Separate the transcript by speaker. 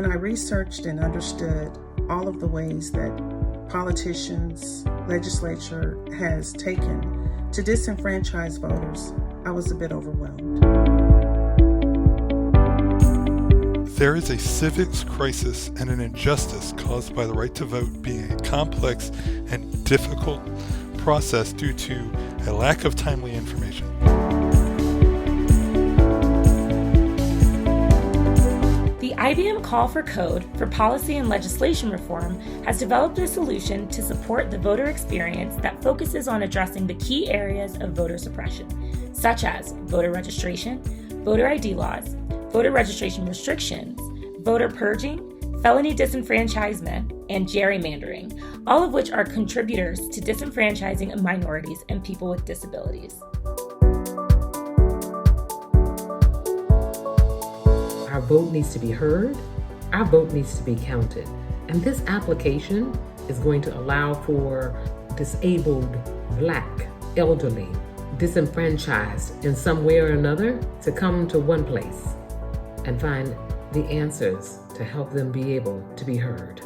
Speaker 1: When I researched and understood all of the ways that politicians, legislature has taken to disenfranchise voters, I was a bit overwhelmed.
Speaker 2: There is a civics crisis and an injustice caused by the right to vote being a complex and difficult process due to a lack of timely information.
Speaker 3: The IBM Call for Code for Policy and Legislation Reform has developed a solution to support the voter experience that focuses on addressing the key areas of voter suppression, such as voter registration, voter ID laws, voter registration restrictions, voter purging, felony disenfranchisement, and gerrymandering, all of which are contributors to disenfranchising minorities and people with disabilities.
Speaker 4: Our vote needs to be heard, our vote needs to be counted. And this application is going to allow for disabled, Black, elderly, disenfranchised in some way or another to come to one place and find the answers to help them be able to be heard.